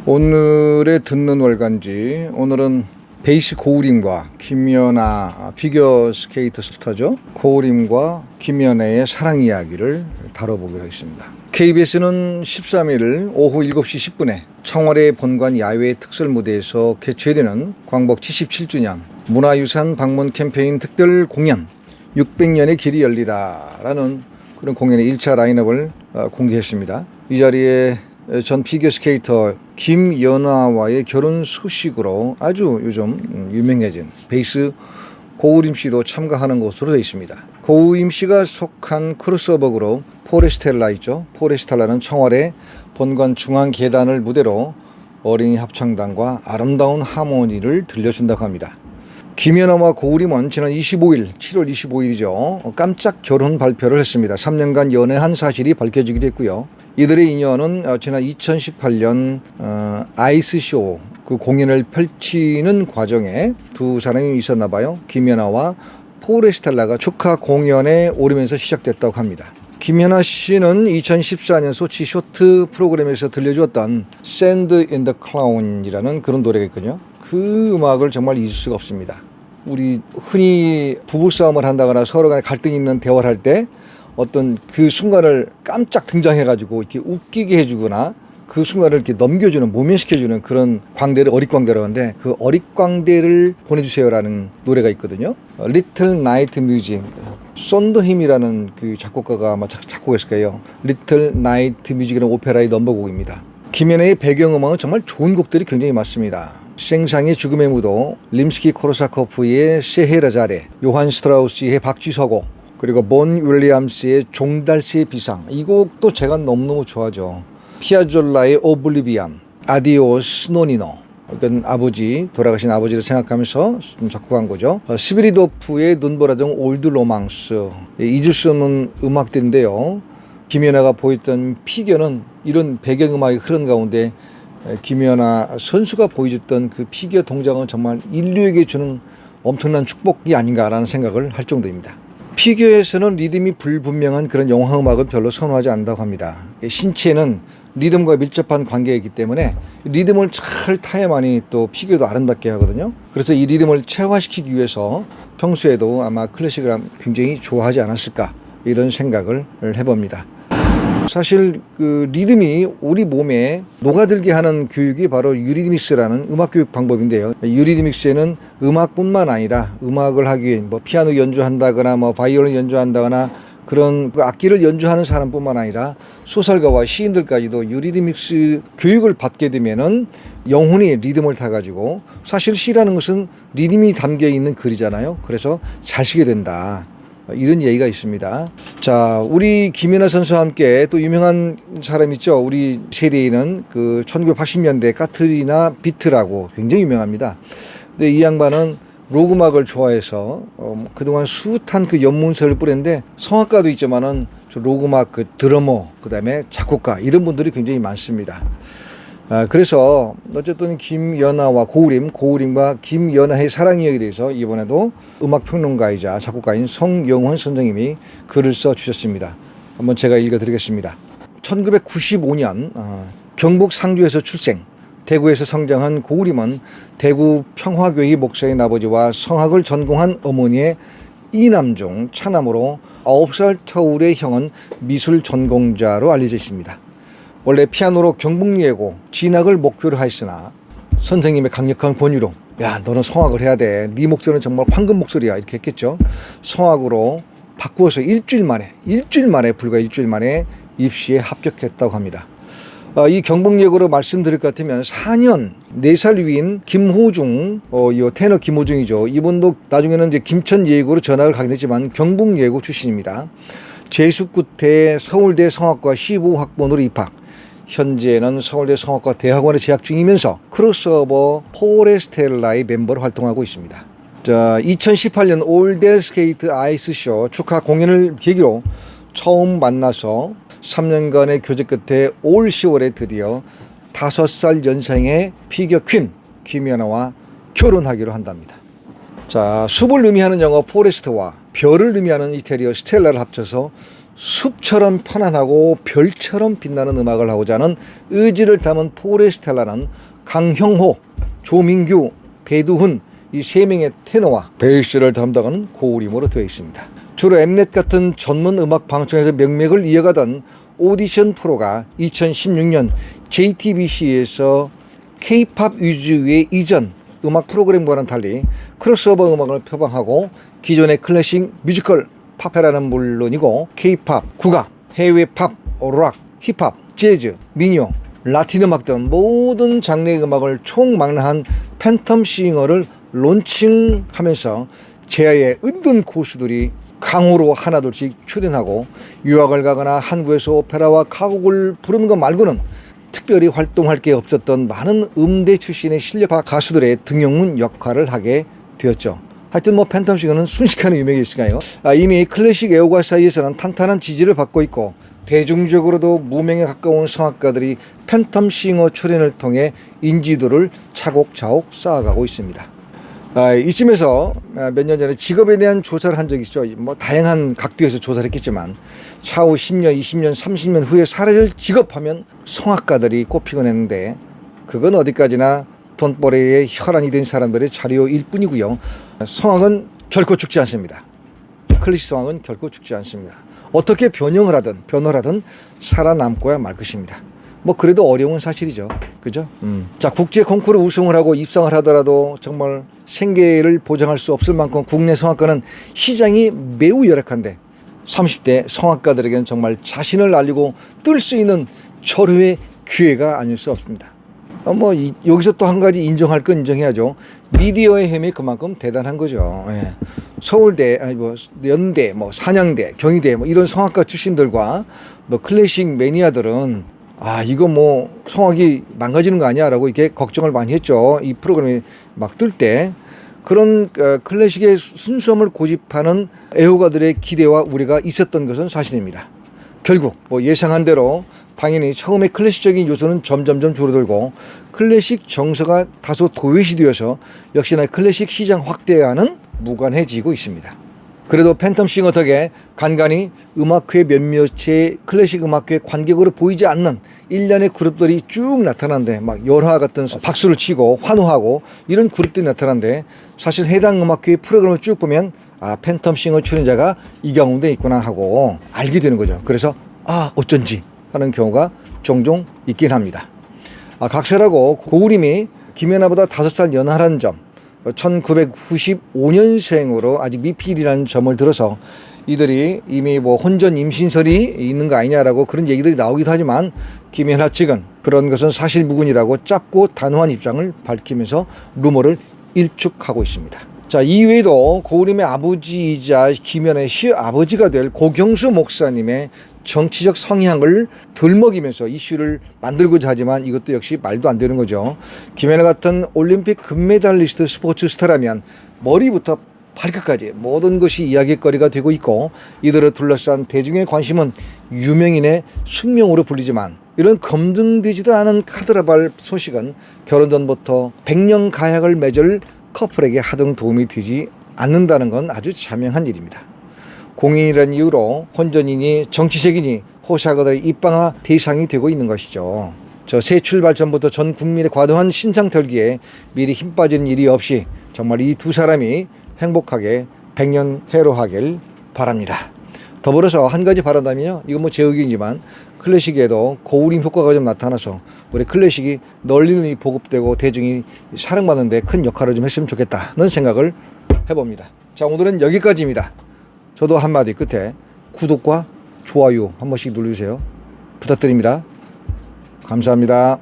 오늘의 듣는 월간지, 오늘은 베이스 고우림과 김연아, 피겨스케이터 스타죠. 고우림과 김연아의 사랑 이야기를 다뤄보기로 하겠습니다. KBS는 13일 오후 7시 10분에 청와대 본관 야외 특설 무대에서 개최되는 광복 77주년 문화유산 방문 캠페인 특별 공연 600년의 길이 열리다라는 그런 공연의 1차 라인업을 공개했습니다. 이 자리에 전 피겨스케이터 김연아와의 결혼 소식으로 아주 요즘 유명해진 베이스 고우림 씨도 참가하는 것으로 되어 있습니다. 고우림 씨가 속한 크로스오버 그룹 포레스텔라 있죠. 포레스텔라는 청와대 본관 중앙 계단을 무대로 어린이 합창단과 아름다운 하모니를 들려준다고 합니다. 김연아와 고우림은 지난 25일, 7월 25일이죠. 깜짝 결혼 발표를 했습니다. 3년간 연애한 사실이 밝혀지기도 했고요. 이들의 인연은 지난 2018년 아이스쇼 그 공연을 펼치는 과정에 두 사람이 있었나 봐요. 김연아와 포레스텔라가 축하 공연에 오르면서 시작됐다고 합니다. 김연아 씨는 2014년 소치 쇼트 프로그램에서 들려주었던 Sand in the Clown이라는 그런 노래가 있거든요. 그 음악을 정말 잊을 수가 없습니다. 우리 흔히 부부싸움을 한다거나 서로 간에 갈등이 있는 대화를 할 때 어떤 그 순간을 깜짝 등장해가지고 이렇게 웃기게 해주거나 그 순간을 이렇게 넘겨주는, 모면시켜주는 그런 광대를 어릿광대라고 하는데, 그 어릿광대를 보내주세요라는 노래가 있거든요. Little Night Music, 썬더힘이라는 그 작곡가가 아마 작곡했을 거예요. Little Night Music이라는 오페라의 넘버곡입니다. 김연아의 배경음악은 정말 좋은 곡들이 굉장히 많습니다. 생상의 죽음의 무도, 림스키 코르사코프의 세헤라자레, 요한 스트라우스의 박쥐서곡, 그리고 본 윌리엄스의 종달새의 비상, 이 곡도 제가 너무너무 좋아하죠. 피아졸라의 오블리비안, 아디오스 노니노, 그러니까 아버지, 돌아가신 아버지를 생각하면서 작곡한 거죠. 스비리도프의 눈보라정 올드 로망스, 잊을 수 없는 음악들인데요. 김연아가 보였던 피겨는 이런 배경음악이 흐른 가운데 김연아 선수가 보여줬던 그 피겨 동작은 정말 인류에게 주는 엄청난 축복이 아닌가라는 생각을 할 정도입니다. 피겨에서는 리듬이 불분명한 그런 영화음악은 별로 선호하지 않는다고 합니다. 신체는 리듬과 밀접한 관계이기 때문에 리듬을 잘 타야만이 또 피겨도 아름답게 하거든요. 그래서 이 리듬을 체화시키기 위해서 평소에도 아마 클래식을 굉장히 좋아하지 않았을까, 이런 생각을 해봅니다. 사실 그 리듬이 우리 몸에 녹아들게 하는 교육이 바로 유리드믹스라는 음악 교육 방법인데요. 유리드믹스에는 음악뿐만 아니라 음악을 하기 위해 뭐 피아노 연주한다거나 뭐 바이올린 연주한다거나 그런 악기를 연주하는 사람뿐만 아니라 소설가와 시인들까지도 유리드믹스 교육을 받게 되면은 영혼이 리듬을 타가지고, 사실 시라는 것은 리듬이 담겨 있는 글이잖아요. 그래서 잘 쓰게 된다, 이런 얘기가 있습니다. 자, 우리 김연아 선수와 함께 또 유명한 사람 있죠. 우리 세대에는 그 1980년대 카트리나 비트라고 굉장히 유명합니다. 근데 이 양반은 록 음악을 좋아해서 그동안 숱한 그 연문서를 뿌렸는데, 성악가도 있지만은 록 음악 그 드러머, 그다음에 작곡가, 이런 분들이 굉장히 많습니다. 그래서 어쨌든 김연아와 고우림과 김연아의 사랑 이야기에 대해서 이번에도 음악평론가이자 작곡가인 성영원 선생님이 글을 써주셨습니다. 한번 제가 읽어드리겠습니다. 1995년 경북 상주에서 출생, 대구에서 성장한 고우림은 대구 평화교회 목사인 아버지와 성악을 전공한 어머니의 이남중 차남으로 9살 터울의 형은 미술 전공자로 알려져 있습니다. 원래 피아노로 경북예고 진학을 목표로 하였으나 선생님의 강력한 권유로, 야, 너는 성악을 해야 돼, 네 목소리는 정말 황금 목소리야, 이렇게 했겠죠. 성악으로 바꾸어서 불과 일주일 만에 입시에 합격했다고 합니다. 이 경북예고로 말씀드릴 것 같으면 4년 4살 위인 김호중, 이 테너 김호중이죠. 이분도 나중에는 이제 김천예고로 전학을 가게 됐지만 경북예고 출신입니다. 재수 끝에 서울대 성악과 15학번으로 입학. 현재는 서울대 성악과 대학원에 재학 중이면서 크로스오버 포레스텔라의 멤버로 활동하고 있습니다. 자, 2018년 올드스케이트 아이스쇼 축하 공연을 계기로 처음 만나서 3년간의 교제 끝에 올 10월에 드디어 5살 연상의 피겨 퀸 김연아와 결혼하기로 한답니다. 자, 숲을 의미하는 영어 포레스트와 별을 의미하는 이태리어 스텔라를 합쳐서 숲처럼 편안하고 별처럼 빛나는 음악을 하고자 하는 의지를 담은 포레스텔라는 강형호, 조민규, 배두훈 이 세 명의 테너와 베이스를 담당하는 고우림으로 되어 있습니다. 주로 엠넷 같은 전문 음악 방송에서 명맥을 이어가던 오디션 프로가 2016년 JTBC에서 K-팝 위주의 이전 음악 프로그램과는 달리 크로스오버 음악을 표방하고 기존의 클래식 뮤지컬 팝페라는 물론이고 K-팝, 국악, 해외 팝, 락, 힙합, 재즈, 민요, 라틴 음악 등 모든 장르의 음악을 총망라한 팬텀 싱어를 론칭하면서 제야의 은둔 고수들이 강호로 하나둘씩 출연하고 유학을 가거나 한국에서 오페라와 가곡을 부르는 것 말고는 특별히 활동할 게 없었던 많은 음대 출신의 실력파 가수들의 등용문 역할을 하게 되었죠. 하여튼 뭐 팬텀 싱어는 순식간에 유명해졌으니까요. 이미 클래식 애호가 사이에서는 탄탄한 지지를 받고 있고 대중적으로도 무명에 가까운 성악가들이 팬텀 싱어 출연을 통해 인지도를 차곡차곡 쌓아가고 있습니다. 이쯤에서 몇 년 전에 직업에 대한 조사를 한 적이 있죠. 뭐 다양한 각도에서 조사를 했겠지만 차후 10년, 20년, 30년 후에 사라질 직업하면 성악가들이 꼽히곤 했는데 그건 어디까지나 돈벌이의 혈안이 된 사람들의 자료일 뿐이고요. 성악은 결코 죽지 않습니다. 클래식 성악은 결코 죽지 않습니다. 어떻게 변형을 하든 살아남고야 말 것입니다. 뭐 그래도 어려운 사실이죠. 그죠? 자, 국제 콩쿠르 우승을 하고 입상을 하더라도 정말 생계를 보장할 수 없을 만큼 국내 성악가는 시장이 매우 열악한데 30대 성악가들에게는 정말 자신을 알리고 뜰 수 있는 절호의 기회가 아닐 수 없습니다. 여기서 또 한 가지 인정할 건 인정해야죠. 미디어의 힘이 그만큼 대단한 거죠. 예. 서울대, 연대, 산양대, 경희대 이런 성악가 출신들과 클래식 매니아들은 이거 성악이 망가지는 거 아니야 라고 이렇게 걱정을 많이 했죠. 이 프로그램이 막 뜰 때 그런 클래식의 순수함을 고집하는 애호가들의 기대와 우려가 있었던 것은 사실입니다. 결국 예상한 대로 당연히 처음에 클래식적인 요소는 점점점 줄어들고 클래식 정서가 다소 도외시되어서 역시나 클래식 시장 확대와는 무관해지고 있습니다. 그래도 팬텀 싱어 덕에 간간히 음악회 몇몇의 클래식 음악회 관객으로 보이지 않는 일련의 그룹들이 쭉 나타나는데 열화 같은 박수를 치고 환호하고 이런 그룹들이 나타나는데 사실 해당 음악회 프로그램을 쭉 보면 팬텀 싱어 출연자가 이 가운데 있구나 하고 알게 되는 거죠. 그래서 어쩐지 하는 경우가 종종 있긴 합니다. 각설하고 고우림이 김연아보다 5살 연하라는 점, 1995년생으로 아직 미필이라는 점을 들어서 이들이 이미 혼전 임신설이 있는 거 아니냐라고 그런 얘기들이 나오기도 하지만 김연아 측은 그런 것은 사실무근이라고 짧고 단호한 입장을 밝히면서 루머를 일축하고 있습니다. 자, 이외에도 고우림의 아버지이자 김연아의 시아버지가 될 고경수 목사님의 정치적 성향을 들먹이면서 이슈를 만들고자 하지만 이것도 역시 말도 안 되는 거죠. 김연아 같은 올림픽 금메달리스트 스포츠 스타라면 머리부터 발끝까지 모든 것이 이야기거리가 되고 있고 이들을 둘러싼 대중의 관심은 유명인의 숙명으로 불리지만 이런 검증되지도 않은 카드라발 소식은 결혼 전부터 백년 가약을 맺을 커플에게 하등 도움이 되지 않는다는 건 아주 자명한 일입니다. 공인이라는 이유로 혼전이니 정치색이니 호사가들의 입방아 대상이 되고 있는 것이죠. 새 출발 전부터 전 국민의 과도한 신상 털기에 미리 힘 빠지는 일이 없이 정말 이 두 사람이 행복하게 백년해로하길 바랍니다. 더불어서 한 가지 바란다면요. 이건 제 의견이지만 클래식에도 고우림 효과가 좀 나타나서 우리 클래식이 널리 보급되고 대중이 사랑받는 데 큰 역할을 좀 했으면 좋겠다는 생각을 해봅니다. 자, 오늘은 여기까지입니다. 저도 한마디 끝에 구독과 좋아요 한 번씩 눌러주세요. 부탁드립니다. 감사합니다.